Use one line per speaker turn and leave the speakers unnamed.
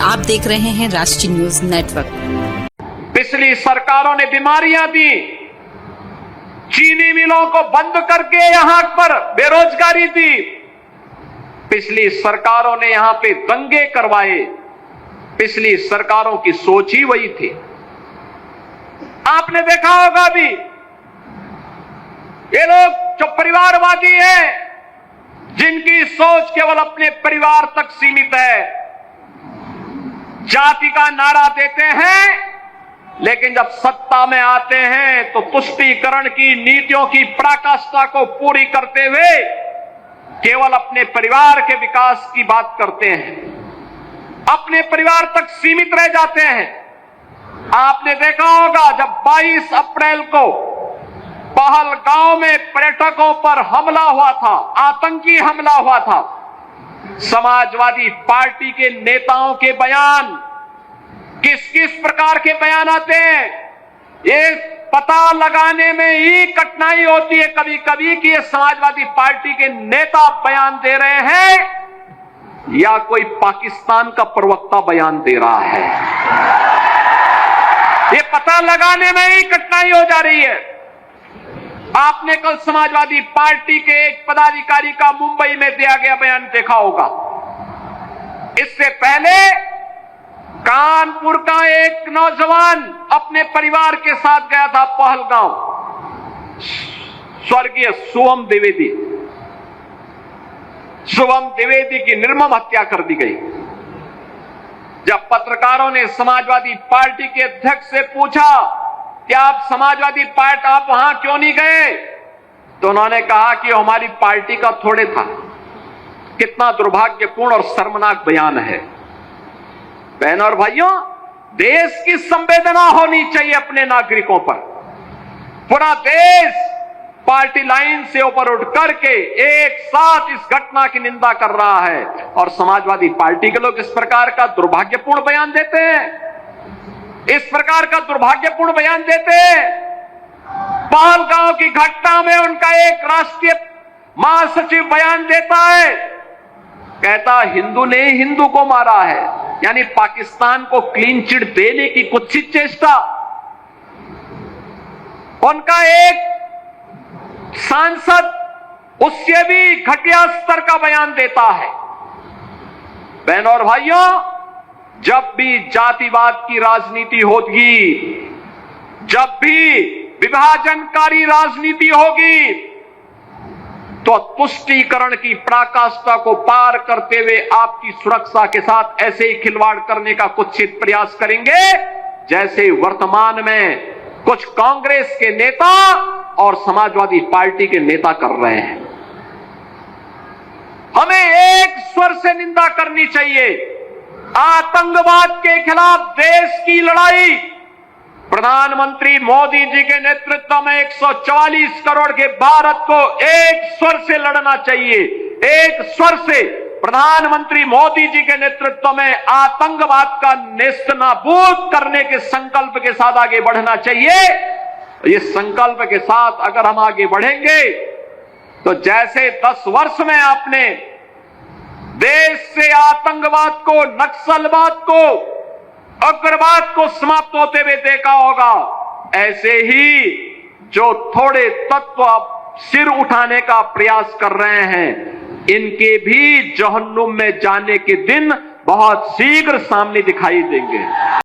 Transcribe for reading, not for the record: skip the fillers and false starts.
आप देख रहे हैं राष्ट्रीय न्यूज नेटवर्क।
पिछली सरकारों ने बीमारियां दी, चीनी मिलों को बंद करके यहां पर बेरोजगारी दी, पिछली सरकारों ने यहां पे दंगे करवाए, पिछली सरकारों की सोच ही वही थी। आपने देखा होगा भी, ये लोग जो परिवारवादी हैं, जिनकी सोच केवल अपने परिवार तक सीमित है, जाति का नारा देते हैं, लेकिन जब सत्ता में आते हैं तो तुष्टीकरण की नीतियों की पराकाष्ठा को पूरी करते हुए केवल अपने परिवार के विकास की बात करते हैं, अपने परिवार तक सीमित रह जाते हैं। आपने देखा होगा जब 22 अप्रैल को पहलगांव में पर्यटकों पर हमला हुआ था, आतंकी हमला हुआ था, समाजवादी पार्टी के नेताओं के बयान किस किस प्रकार के बयान आते हैं, ये पता लगाने में ही कठिनाई होती है कभी कभी कि ये समाजवादी पार्टी के नेता बयान दे रहे हैं या कोई पाकिस्तान का प्रवक्ता बयान दे रहा है। ये पता लगाने में ही कठिनाई हो जा रही है। आपने कल समाजवादी पार्टी के एक पदाधिकारी का मुंबई में दिया गया बयान देखा होगा। इससे पहले कानपुर का एक नौजवान अपने परिवार के साथ गया था पहलगांव, स्वर्गीय शुभम द्विवेदी की निर्मम हत्या कर दी गई। जब पत्रकारों ने समाजवादी पार्टी के अध्यक्ष से पूछा कि आप समाजवादी पार्टी आप वहां क्यों नहीं गए, तो उन्होंने कहा कि हमारी पार्टी का थोड़े था। कितना दुर्भाग्यपूर्ण और शर्मनाक बयान है। बहनों और भाइयों, देश की संवेदना होनी चाहिए अपने नागरिकों पर। पूरा देश पार्टी लाइन से ऊपर उठ करके एक साथ इस घटना की निंदा कर रहा है और समाजवादी पार्टी के लोग इस प्रकार का दुर्भाग्यपूर्ण बयान देते हैं, इस प्रकार का दुर्भाग्यपूर्ण बयान देते हैं। पहलगांव की घटना में उनका एक राष्ट्रीय महासचिव बयान देता है, कहता हिंदू ने हिंदू को मारा है, यानी पाकिस्तान को क्लीन चिट देने की कुत्सित चेष्टा। उनका एक सांसद उससे भी घटिया स्तर का बयान देता है। बहनों और भाइयों, जब भी जातिवाद की राजनीति होगी, जब भी विभाजनकारी राजनीति होगी, तो तुष्टीकरण की पराकाष्ठा को पार करते हुए आपकी सुरक्षा के साथ ऐसे ही खिलवाड़ करने का कुत्सित प्रयास करेंगे जैसे वर्तमान में कुछ कांग्रेस के नेता और समाजवादी पार्टी के नेता कर रहे हैं। हमें एक स्वर से निंदा करनी चाहिए। आतंकवाद के खिलाफ देश की लड़ाई प्रधानमंत्री मोदी जी के नेतृत्व में 144 करोड़ के भारत को एक स्वर से लड़ना चाहिए। एक स्वर से प्रधानमंत्री मोदी जी के नेतृत्व में आतंकवाद का नेस्तनाबूद करने के संकल्प के साथ आगे बढ़ना चाहिए। इस संकल्प के साथ अगर हम आगे बढ़ेंगे तो जैसे 10 वर्ष में आपने देश से आतंकवाद को, नक्सलवाद को, उग्रवाद को समाप्त होते हुए देखा होगा, ऐसे ही जो थोड़े तत्व सिर उठाने का प्रयास कर रहे हैं, इनके भी जहन्नुम में जाने के दिन बहुत शीघ्र सामने दिखाई देंगे।